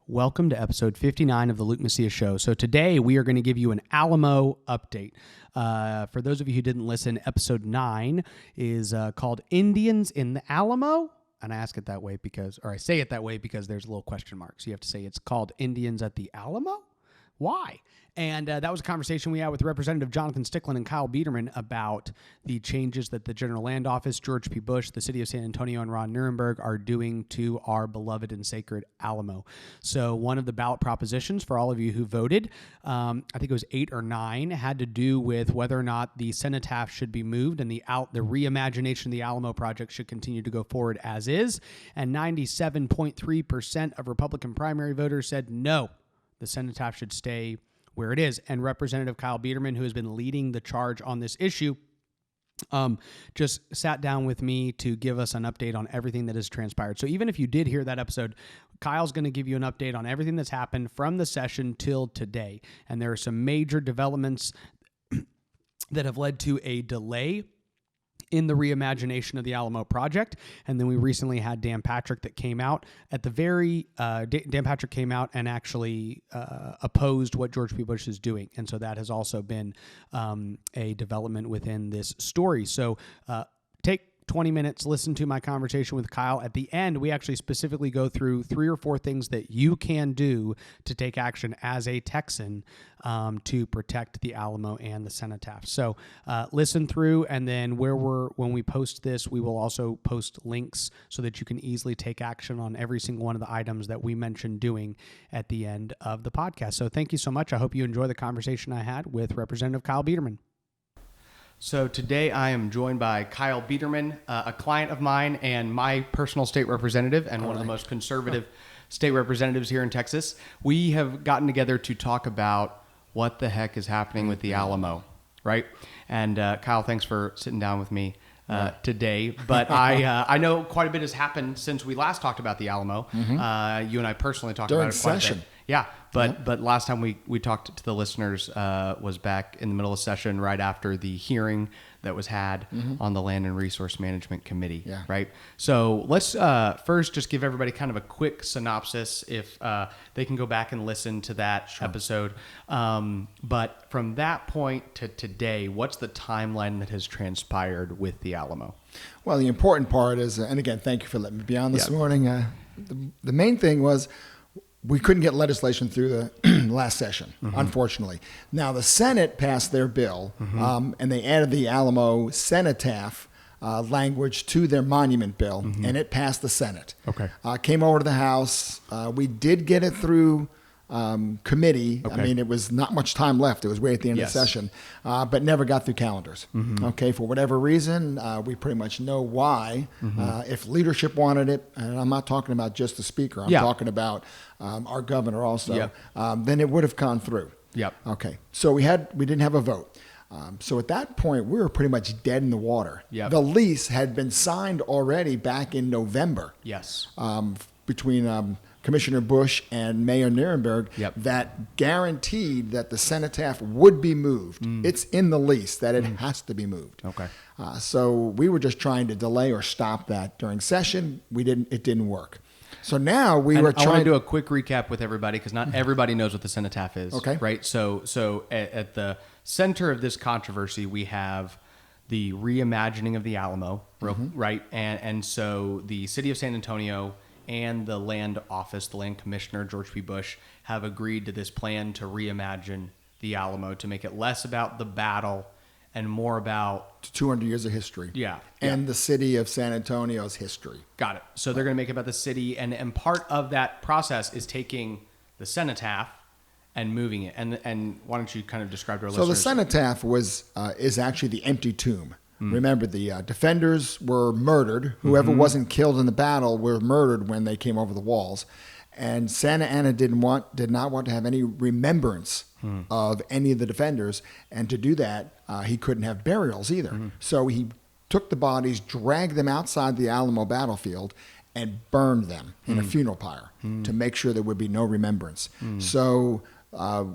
Welcome to episode 59 of the Luke Macias Show. So today we are going to give you an Alamo update. For those of you who didn't listen, episode 9 is called Indians in the Alamo. And I ask it that way because, or I say it that way because there's a little question mark. So you have to say it's called Indians at the Alamo? Why? And that was a conversation we had with Representative Jonathan Stickland and Kyle Biedermann about the changes that the General Land Office, George P. Bush, the City of San Antonio, and Ron Nirenberg are doing to our beloved and sacred Alamo. So one of the ballot propositions for all of you who voted, I think it was 8 or 9, had to do with whether or not the cenotaph should be moved and the reimagination of the Alamo project should continue to go forward as is. And 97.3% of Republican primary voters said no, the cenotaph should stay where it is. And Representative Kyle Biedermann, who has been leading the charge on this issue, just sat down with me to give us an update on everything that has transpired. So even if you did hear that episode, Kyle's going to give you an update on everything that's happened from the session till today. And there are some major developments that have led to a delay in the reimagination of the Alamo project. And then we recently had Dan Patrick that came out at the Dan Patrick came out and actually opposed what George P. Bush is doing. And so that has also been a development within this story. So take 20 minutes, listen to my conversation with Kyle. At the end, we actually specifically go through 3 or 4 things that you can do to take action as a Texan to protect the Alamo and the cenotaph. So listen through, and then when we post this, we will also post links so that you can easily take action on every single one of the items that we mentioned doing at the end of the podcast. So thank you so much. I hope you enjoy the conversation I had with Representative Kyle Biedermann. So today I am joined by Kyle Biedermann, a client of mine and my personal state representative and one of the most conservative state representatives here in Texas. We have gotten together to talk about what the heck is happening with the Alamo, right? And Kyle, thanks for sitting down with me today. But I know quite a bit has happened since we last talked about the Alamo. Mm-hmm. You and I personally talked about it quite a bit. Yeah, but last time we talked to the listeners was back in the middle of session right after the hearing that was had on the Land and Resource Management Committee, right? So let's first just give everybody kind of a quick synopsis if they can go back and listen to that episode. But from that point to today, what's the timeline that has transpired with the Alamo? Well, the important part is, and again, thank you for letting me be on this morning. The main thing was, we couldn't get legislation through the last session, unfortunately. Now, the Senate passed their bill, and they added the Alamo cenotaph language to their monument bill, and it passed the Senate. Okay. Came over to the House. We did get it through committee. Okay. I mean, it was not much time left. It was way at the end of the session, but never got through calendars. Okay, for whatever reason, we pretty much know why. If leadership wanted it, and I'm not talking about just the speaker, I'm talking about our governor also, then it would have gone through. Okay, so we didn't have a vote. So at that point, we were pretty much dead in the water. The lease had been signed already back in November. Between Commissioner Bush and Mayor Nirenberg, that guaranteed that the cenotaph would be moved. It's in the lease that it has to be moved. Okay. So we were just trying to delay or stop that during session. It didn't work. So now I want to do a quick recap with everybody because not everybody knows what the cenotaph is. Okay. Right. So at the center of this controversy, we have the reimagining of the Alamo, right? And so the City of San Antonio and the Land Office, the Land Commissioner, George P. Bush, have agreed to this plan to reimagine the Alamo, to make it less about the battle and more about 200 years of history. And the City of San Antonio's history. Got it. So they're going to make it about the city, and part of that process is taking the cenotaph and moving it. And why don't you kind of describe to our listeners? So the cenotaph is actually the empty tomb. Remember, the defenders were murdered. Whoever wasn't killed in the battle were murdered when they came over the walls. And Santa Anna did not want to have any remembrance of any of the defenders. And to do that, he couldn't have burials either. So he took the bodies, dragged them outside the Alamo battlefield, and burned them in a funeral pyre to make sure there would be no remembrance. So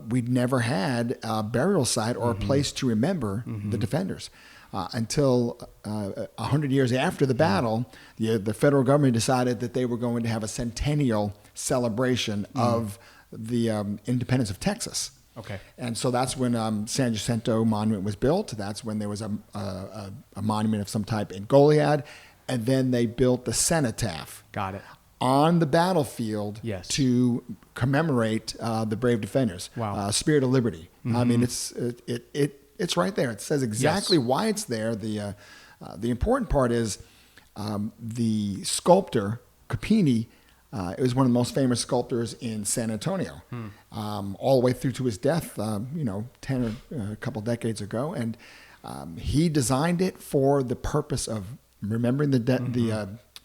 we'd never had a burial site or a place to remember the defenders. Until 100 years after the battle, the federal government decided that they were going to have a centennial celebration of the independence of Texas. Okay. And so that's when San Jacinto Monument was built. That's when there was a monument of some type in Goliad. And then they built the cenotaph. Got it. On the battlefield, Yes. to commemorate the brave defenders. Wow. Spirit of Liberty. I mean, it's right there. It says exactly why it's there. The important part is the sculptor Capini. It was one of the most famous sculptors in San Antonio, all the way through to his death. A couple decades ago, and he designed it for the purpose of remembering the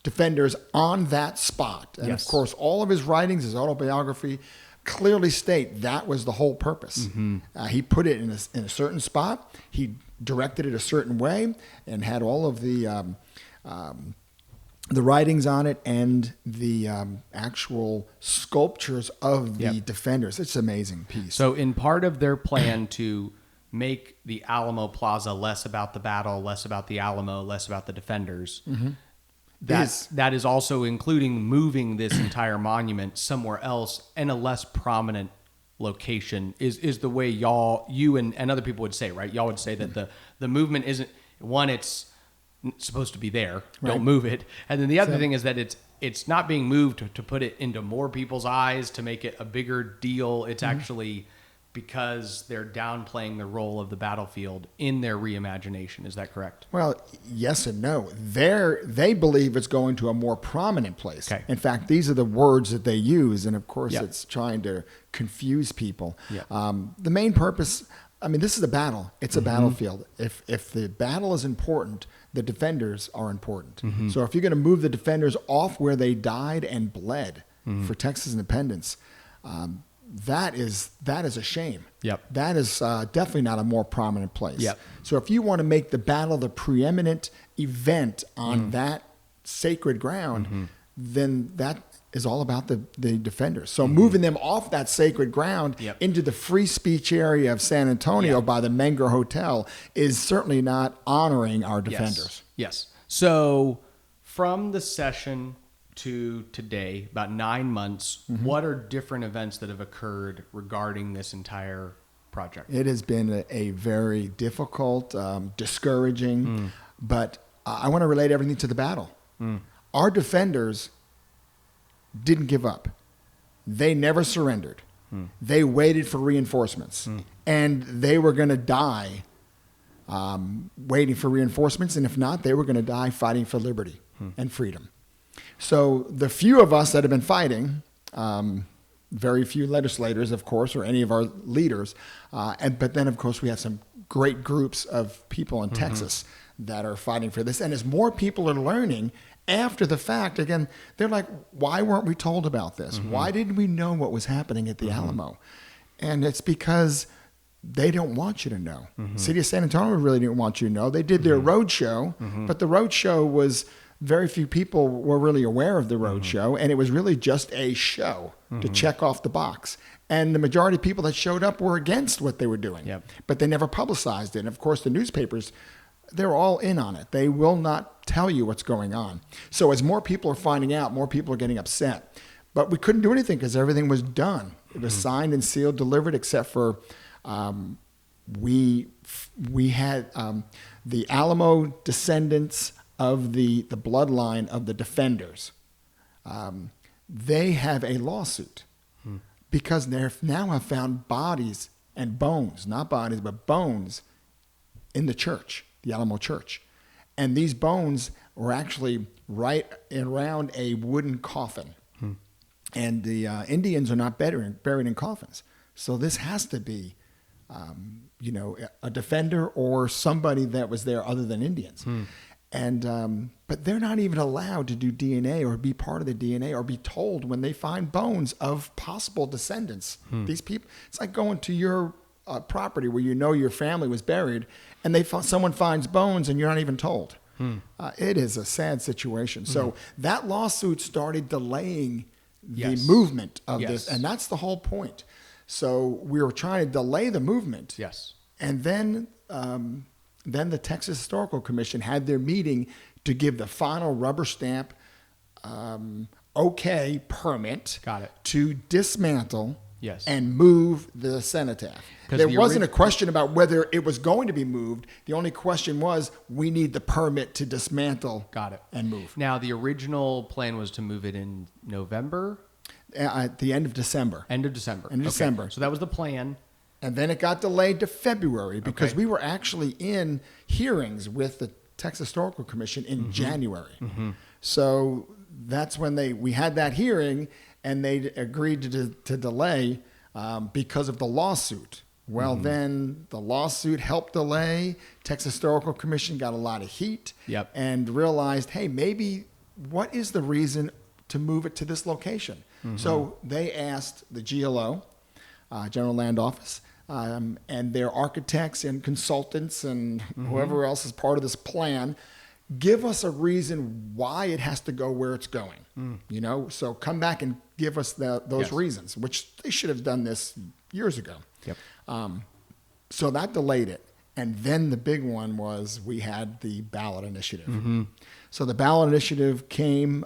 defenders on that spot. And Yes. of course, all of his writings, his autobiography, clearly state that was the whole purpose. He put it in a certain spot. He directed it a certain way, and had all of the writings on it and the actual sculptures of the defenders. It's an amazing piece. So in part of their plan to make the Alamo Plaza less about the battle, less about the Alamo, less about the defenders, that is also including moving this entire monument somewhere else in a less prominent location is the way you and other people would say, right? Y'all would say that the movement isn't, one, it's supposed to be there. Right. Don't move it. And then the other thing is that it's not being moved to put it into more people's eyes, to make it a bigger deal. It's actually because they're downplaying the role of the battlefield in their reimagination. Is that correct? Well, yes and no. They believe it's going to a more prominent place. Okay. In fact, these are the words that they use, and of course, Yep. it's trying to confuse people. Yep. The main purpose, I mean, this is a battle. It's a battlefield. If the battle is important, the defenders are important. So if you're going to move the defenders off where they died and bled for Texas independence, that is a shame. Yep. That is definitely not a more prominent place. Yep. So if you want to make the battle the preeminent event on that sacred ground, then that is all about the defenders. So moving them off that sacred ground Yep. into the free speech area of San Antonio by the Menger Hotel is certainly not honoring our defenders. Yes. So from the session to today, about 9 months, what are different events that have occurred regarding this entire project? It has been a very difficult, discouraging, but I want to relate everything to the battle. Our defenders didn't give up. They never surrendered. They waited for reinforcements, and they were going to die waiting for reinforcements, and if not, they were going to die fighting for liberty and freedom. So the few of us that have been fighting, very few legislators, of course, or any of our leaders, but then, of course, we have some great groups of people in Texas that are fighting for this. And as more people are learning after the fact, again, they're like, why weren't we told about this? Why didn't we know what was happening at the Alamo? And it's because they don't want you to know. City of San Antonio really didn't want you to know. They did their road show, but the road show was very few people were really aware of the road show, and it was really just a show to check off the box. And the majority of people that showed up were against what they were doing, but they never publicized it. And of course, the newspapers, they're all in on it. They will not tell you what's going on. So as more people are finding out, more people are getting upset. But we couldn't do anything because everything was done. It was signed and sealed, delivered, except for we had the Alamo descendants of the bloodline of the defenders. They have a lawsuit because they now have found bodies and bones, not bodies, but bones in the church, the Alamo church. And these bones were actually right around a wooden coffin. And the Indians are not buried in coffins. So this has to be, a defender or somebody that was there other than Indians. And but they're not even allowed to do DNA or be part of the DNA or be told when they find bones of possible descendants. These people, it's like going to your property where you know your family was buried, and someone finds bones and you're not even told. It is a sad situation. So that lawsuit started delaying the movement of this, and that's the whole point. So we were trying to delay the movement. Yes. And then the Texas Historical Commission had their meeting to give the final rubber stamp okay permit Got it. to dismantle Yes. and move the cenotaph. 'Cause There the wasn't a question about whether it was going to be moved. The only question was, we need the permit to dismantle Got it. and move. Now, the original plan was to move it in November, At the end of December. end of December. End of December. So that was the plan. And then it got delayed to February because Okay. we were actually in hearings with the Texas Historical Commission in January. So that's when we had that hearing, and they agreed to delay because of the lawsuit. Well, then the lawsuit helped delay. Texas Historical Commission got a lot of heat Yep. and realized, hey, maybe what is the reason to move it to this location? So they asked the GLO, General Land Office, and their architects and consultants and whoever else is part of this plan, give us a reason why it has to go where it's going. You know, so come back and give us those Yes. reasons, which they should have done this years ago. Yep. So that delayed it. And then the big one was we had the ballot initiative. So the ballot initiative came,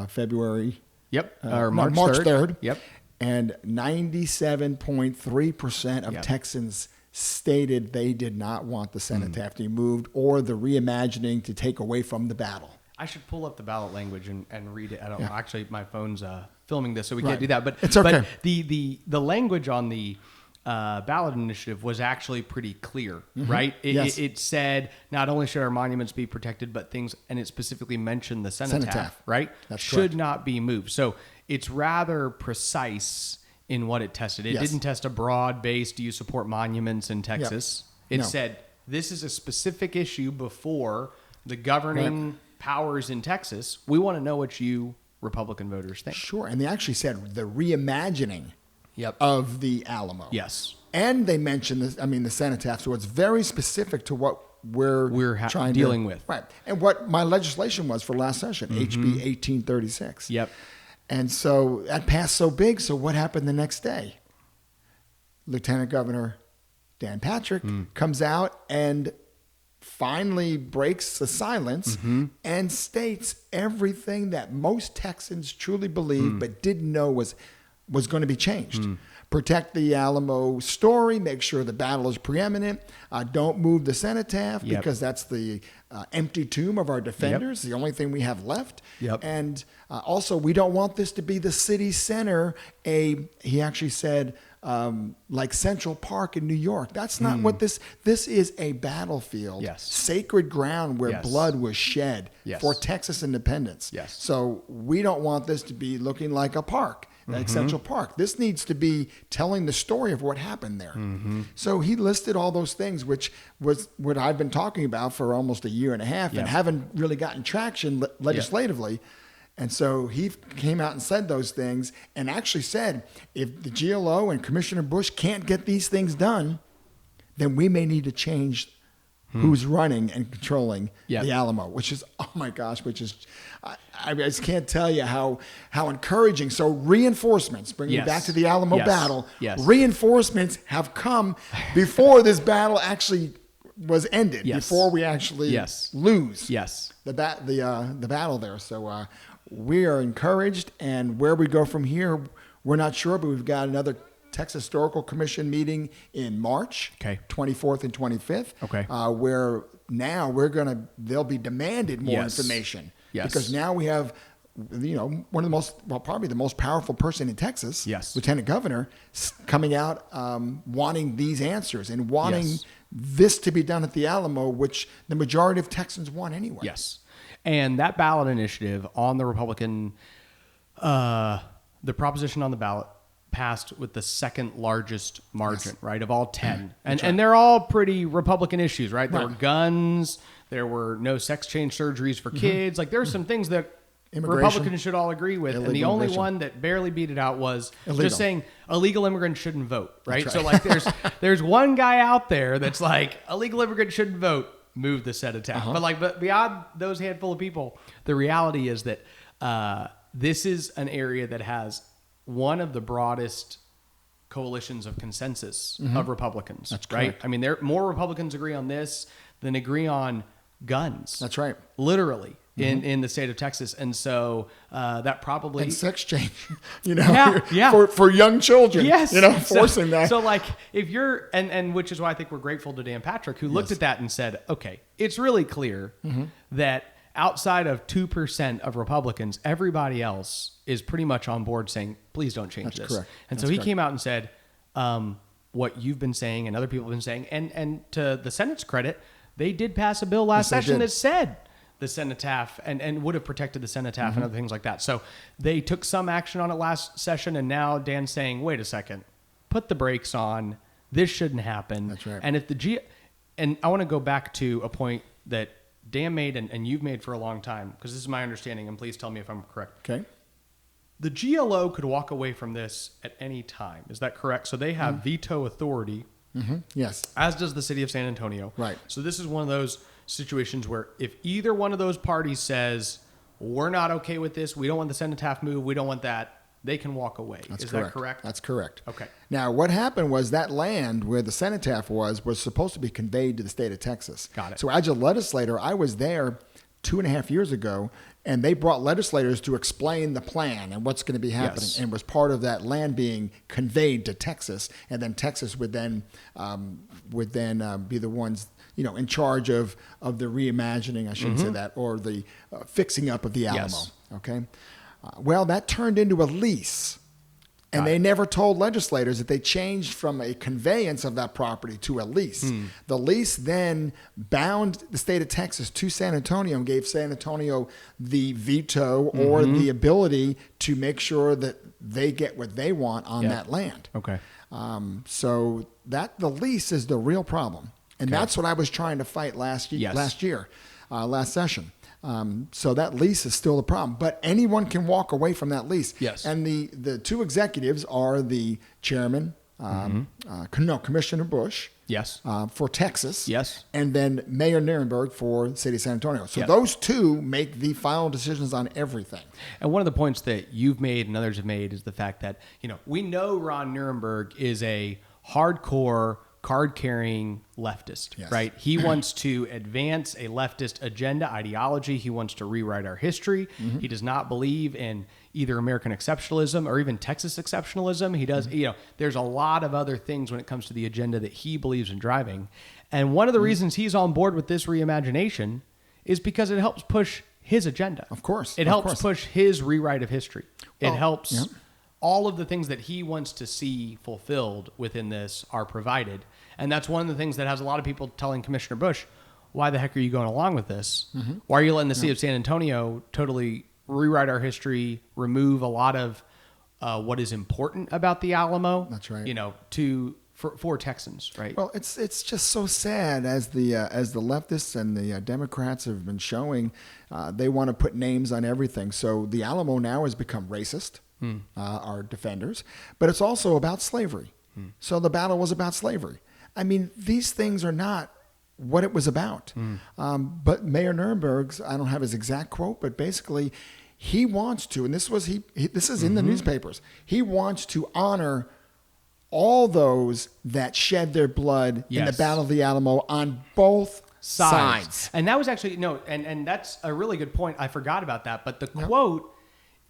February. Yep. No, Or March 3rd. Yep. And 97.3% of Yep. Texans stated they did not want the cenotaph to be moved or the reimagining to take away from the battle. I should pull up the ballot language and read it. I don't Yeah. know. Actually, my phone's filming this, so we Right. can't do that. But It's okay. But the language on the ballot initiative was actually pretty clear, right? Yes. It said not only should our monuments be protected, but things, and it specifically mentioned the cenotaph, right? That's should correct. not be moved. So it's rather precise in what it tested. It Yes. didn't test a broad base. Do you support monuments in Texas? It No. said this is a specific issue before the governing powers in Texas. We want to know what you Republican voters think. Sure. And they actually said the reimagining Yep. of the Alamo. Yes. And they mentioned the cenotaph. So it's very specific to what we're trying dealing with. Right. And what my legislation was for last session, HB 1836. Yep. And so that passed so big. So what happened the next day? Lieutenant Governor Dan Patrick comes out and finally breaks the silence and states everything that most Texans truly believed but didn't know was going to be changed. Protect the Alamo story, make sure the battle is preeminent, don't move the cenotaph Yep. because that's the empty tomb of our defenders, the only thing we have left. Yep. And also, we don't want this to be the city center, he actually said, like Central Park in New York. That's not what this is a battlefield, Yes. sacred ground where Yes. blood was shed Yes. for Texas independence. Yes. So we don't want this to be looking like a park, like Central Park. This needs to be telling the story of what happened there. So he listed all those things, which was what I've been talking about for almost a year and a half Yeah. and haven't really gotten traction legislatively. And so he came out and said those things and actually said, if the GLO and Commissioner Bush can't get these things done, then we may need to change who's running and controlling Yeah. the Alamo, which is, oh my gosh, I just can't tell you how encouraging. So reinforcements, bringing Yes. you back to the Alamo Yes. battle, Yes. reinforcements have come before this battle actually was ended, Yes. before we actually Yes. lose Yes. the battle there. So we are encouraged, and where we go from here, we're not sure, but we've got another Texas Historical Commission meeting in March, Okay. 24th and 25th, Okay. where now they'll be demanded more Yes. information, Yes. because now we have, one of the probably the most powerful person in Texas, Yes. Lieutenant Governor, coming out wanting these answers and wanting Yes. this to be done at the Alamo, which the majority of Texans want anyway. Yes. And that ballot initiative on the Republican, the proposition on the ballot passed with the second largest margin, right, of all 10. And they're all pretty Republican issues, right? There were guns, there were no sex change surgeries for kids. Like there are some things that Immigration. Republicans should all agree with. And the Illegal only immigration. one that barely beat it out was Illegal. just saying illegal immigrants shouldn't vote, right? That's So right. like there's one guy out there that's like illegal immigrants shouldn't vote, move the cenotaph. But beyond those handful of people, the reality is that this is an area that has one of the broadest coalitions of consensus of Republicans. That's right. correct. I mean, more Republicans agree on this than agree on guns. That's right. Literally. in the state of Texas. And so that probably... And sex change, for young children, yes. Forcing that. So like if you're, and which is why I think we're grateful to Dan Patrick, who looked at that and said, okay, it's really clear that outside of 2% of Republicans, everybody else is pretty much on board saying, please don't change this. Correct. And so he came out and said, what you've been saying and other people have been saying, and to the Senate's credit, they did pass a bill last session that said the cenotaph and would have protected the cenotaph and other things like that. So they took some action on it last session, and now Dan's saying, wait a second, put the brakes on. This shouldn't happen. That's right. And if and I want to go back to a point that Dan made and you've made for a long time, because this is my understanding, and please tell me if I'm correct. Okay. The GLO could walk away from this at any time. Is that correct? So they have veto authority. Yes. As does the city of San Antonio. Right. So this is one of those situations where if either one of those parties says, we're not okay with this, we don't want the cenotaph move, we don't want that, they can walk away. Is that correct? That's correct. Okay. Now, what happened was that land where the cenotaph was supposed to be conveyed to the state of Texas. Got it. So as a legislator, I was there 2.5 years ago, and they brought legislators to explain the plan and what's going to be happening, and was part of that land being conveyed to Texas, and then Texas would then be the ones in charge of the reimagining, I shouldn't say that, or the fixing up of the Alamo. Yes. Okay, well, that turned into a lease. And they never told legislators that they changed from a conveyance of that property to a lease. The lease then bound the state of Texas to San Antonio and gave San Antonio the veto or the ability to make sure that they get what they want on that land. Okay. So the lease is the real problem. And that's what I was trying to fight last session. So that lease is still a problem, but anyone can walk away from that lease. Yes. And the two executives are the chairman, Commissioner Bush. Yes. For Texas. Yes. And then Mayor Nirenberg for the city of San Antonio. So Yep. those two make the final decisions on everything. And one of the points that you've made and others have made is the fact that, we know Ron Nirenberg is a hardcore card-carrying leftist, Yes. right? He wants to advance a leftist agenda, ideology. He wants to rewrite our history. He does not believe in either American exceptionalism or even Texas exceptionalism. He does, there's a lot of other things when it comes to the agenda that he believes in driving. And one of the reasons he's on board with this reimagination is because it helps push his agenda. Of course. It helps push his rewrite of history. It helps... yeah. All of the things that he wants to see fulfilled within this are provided. And that's one of the things that has a lot of people telling Commissioner Bush, why the heck are you going along with this? Why are you letting the city of San Antonio totally rewrite our history, remove a lot of what is important about the Alamo? That's right. For Texans, right? Well, it's just so sad as the leftists and the Democrats have been showing, they want to put names on everything. So the Alamo now has become racist. Our defenders, but it's also about slavery. So the battle was about slavery. I mean, these things are not what it was about. But Mayor Nirenberg's, I don't have his exact quote, but basically he wants to, and this is in the newspapers, he wants to honor all those that shed their blood in the Battle of the Alamo on both sides. And that was actually, and that's a really good point. I forgot about that, but the quote,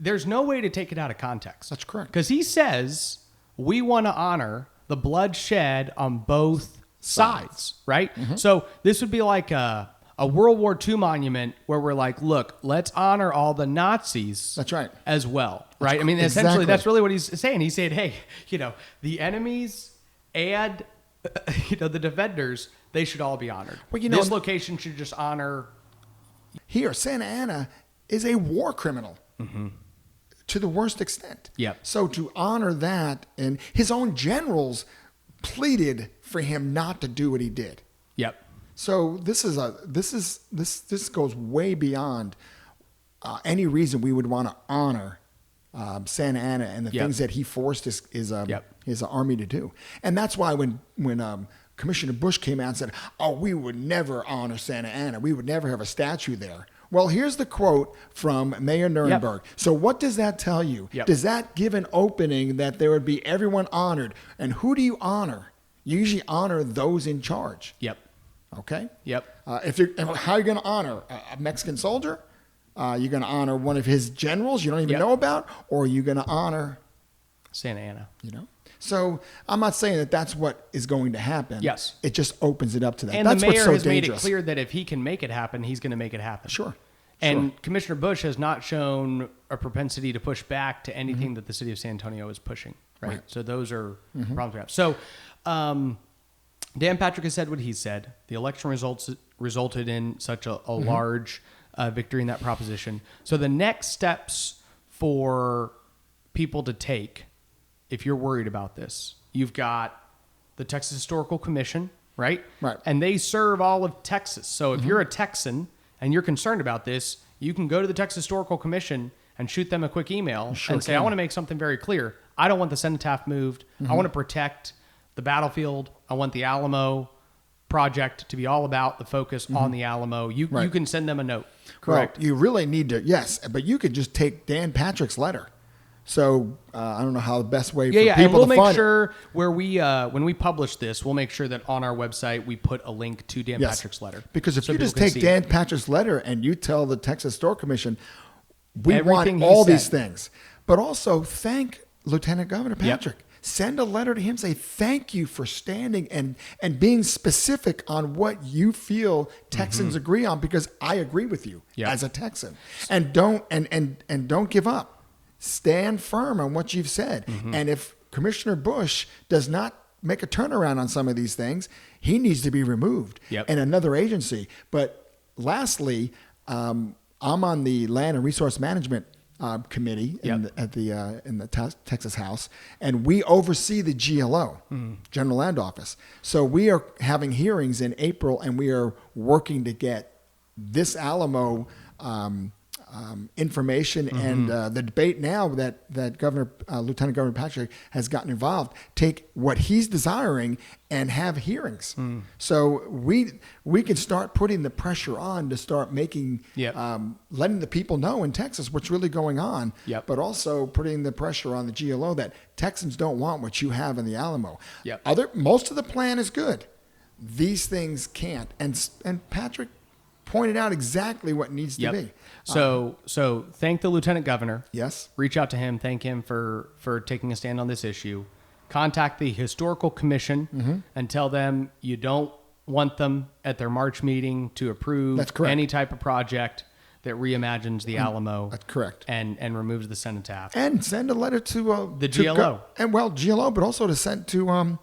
there's no way to take it out of context. That's correct. Because he says, we want to honor the blood shed on both sides, right? So this would be like a World War II monument where we're like, look, let's honor all the Nazis. That's right. As well, right? I mean, essentially, that's really what he's saying. He's saying, hey, the enemies and, the defenders, they should all be honored. Well, this location should just honor. Here, Santa Ana is a war criminal. To the worst extent. Yep. So to honor that, and his own generals pleaded for him not to do what he did. Yep. So this goes way beyond any reason we would want to honor Santa Ana and the things that he forced his army to do. And that's why when Commissioner Bush came out and said, "Oh, we would never honor Santa Ana. We would never have a statue there." Well, here's the quote from Mayor Nirenberg. Yep. So what does that tell you? Yep. Does that give an opening that there would be everyone honored? And who do you honor? You usually honor those in charge. Yep. Okay? Yep. How are you going to honor a Mexican soldier? You're going to honor one of his generals you don't even know about, or are you going to honor Santa Ana? So I'm not saying that that's what is going to happen. Yes. It just opens it up to that. And that's the mayor what's so has dangerous. made it clear that if he can make it happen, he's going to make it happen. Sure. And Commissioner Bush has not shown a propensity to push back to anything that the city of San Antonio is pushing. Right. So those are problems we have. So Dan Patrick has said what he said. The election resulted in such a large victory in that proposition. So the next steps for people to take, if you're worried about this, you've got the Texas Historical Commission, right? Right. And they serve all of Texas. So if you're a Texan and you're concerned about this, you can go to the Texas Historical Commission and shoot them a quick email and say, I want to make something very clear. I don't want the cenotaph moved. I want to protect the battlefield. I want the Alamo project to be all about the focus on the Alamo. You can send them a note. Correct. Well, you really need to, yes, but you could just take Dan Patrick's letter. So I don't know how the best way for people to find it. And we'll make sure where we when we publish this, we'll make sure that on our website we put a link to Dan Patrick's letter. Because if you just take Dan Patrick's letter and you tell the Texas Historical Commission, we want all these things, but also thank Lieutenant Governor Patrick. Send a letter to him, say thank you for standing and being specific on what you feel Texans agree on, because I agree with you as a Texan. And don't give up. Stand firm on what you've said. And if Commissioner Bush does not make a turnaround on some of these things, he needs to be removed in another agency. But lastly, I'm on the Land and Resource Management committee in the Texas House, and we oversee the GLO, General Land Office. So we are having hearings in April, and we are working to get this Alamo information and the debate now that Lieutenant Governor Patrick has gotten involved, take what he's desiring and have hearings. So we can start putting the pressure on to start making, letting the people know in Texas what's really going on, but also putting the pressure on the GLO that Texans don't want what you have in the Alamo. Most of the plan is good. These things can't. And Patrick pointed out exactly what needs to be. So thank the Lieutenant Governor. Yes. Reach out to him. Thank him for taking a stand on this issue. Contact the Historical Commission and tell them you don't want them at their March meeting to approve any type of project that reimagines the Alamo. That's correct. And removes the cenotaph. And send a letter to the GLO. GLO, but also to send to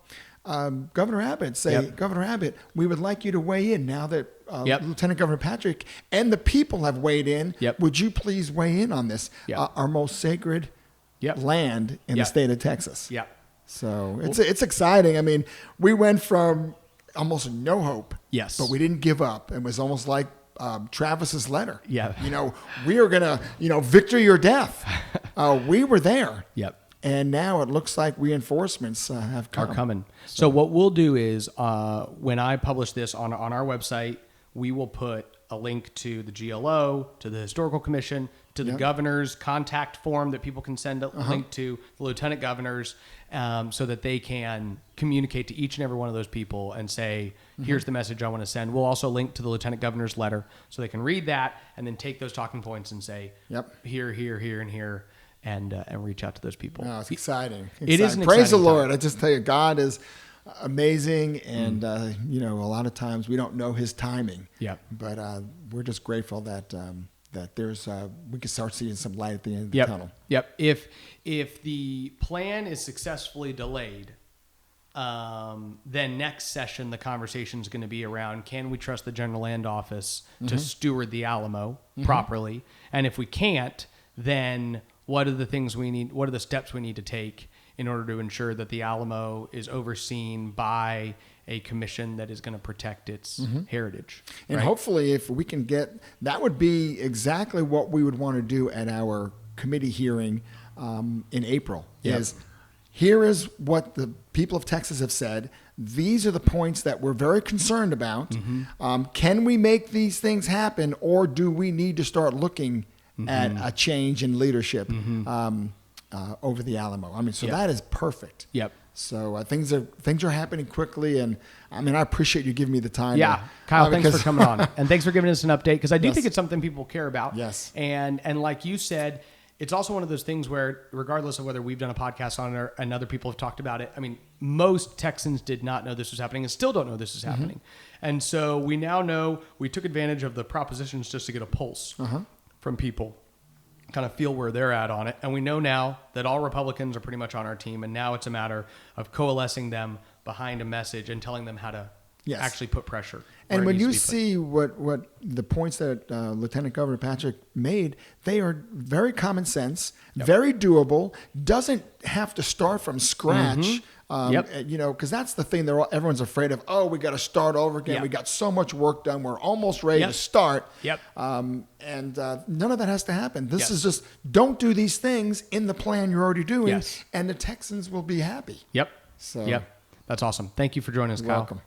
Governor Abbott. Say, Governor Abbott, we would like you to weigh in now that Lieutenant Governor Patrick and the people have weighed in. Would you please weigh in on this? Our most sacred land in the state of Texas. So it's exciting. I mean, we went from almost no hope, but we didn't give up. It was almost like Travis's letter. We are gonna, victory or death. We were there. And now it looks like reinforcements are coming. So what we'll do is when I publish this on our website, we will put a link to the GLO, to the Historical Commission, to the governor's contact form that people can send a link to, the lieutenant governors, so that they can communicate to each and every one of those people and say, here's the message I want to send. We'll also link to the lieutenant governor's letter so they can read that and then take those talking points and say, here, here, and here. And reach out to those people. No, it's exciting. It is an Praise the exciting Lord. time. I just tell you, God is amazing, and a lot of times we don't know His timing. But we're just grateful that there's we can start seeing some light at the end of the tunnel. If the plan is successfully delayed, then next session the conversation is going to be around: can we trust the General Land Office to steward the Alamo properly? And if we can't, then what are the things we need? What are the steps we need to take in order to ensure that the Alamo is overseen by a commission that is going to protect its heritage? And hopefully, if we can get, that would be exactly what we would want to do at our committee hearing in April. Here is what the people of Texas have said. These are the points that we're very concerned about. Can we make these things happen, or do we need to start looking at a change in leadership over the Alamo? I mean, so that is perfect. So things are happening quickly, and I mean I appreciate you giving me the time. Yeah, Kyle, thanks for coming on, and thanks for giving us an update, because I do Yes. think it's something people care about. Yes. And like you said, it's also one of those things where, regardless of whether we've done a podcast on it and other people have talked about it, I mean, most Texans did not know this was happening and still don't know this is happening. And so we now know, we took advantage of the propositions just to get a pulse from people, kind of feel where they're at on it. And we know now that all Republicans are pretty much on our team, and now it's a matter of coalescing them behind a message and telling them how to Yes. actually put pressure. And where it when needs you to be put. see what the points that Lieutenant Governor Patrick made, they are very common sense, very doable, doesn't have to start from scratch. You know, because that's the thing everyone's afraid of. Oh, we got to start over again. Yep. We got so much work done. We're almost ready Yep. to start. Yep. And none of that has to happen. This Yes. is just don't do these things in the plan you're already doing, Yes. and the Texans will be happy. Yep. So- Yep. That's awesome. Thank you for joining us, Kyle. Welcome.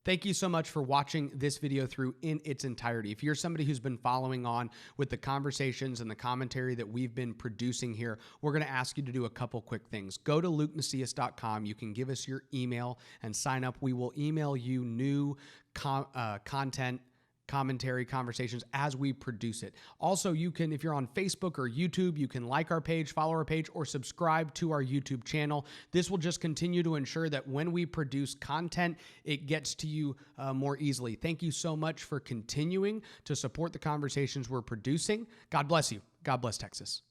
Thank you so much for watching this video through in its entirety. If you're somebody who's been following on with the conversations and the commentary that we've been producing here, we're going to ask you to do a couple quick things. Go to lukemacias.com. You can give us your email and sign up. We will email you new content, commentary, conversations as we produce it. Also, you can, if you're on Facebook or YouTube, you can like our page, follow our page, or subscribe to our YouTube channel. This will just continue to ensure that when we produce content, it gets to you more easily. Thank you so much for continuing to support the conversations we're producing. God bless you. God bless Texas.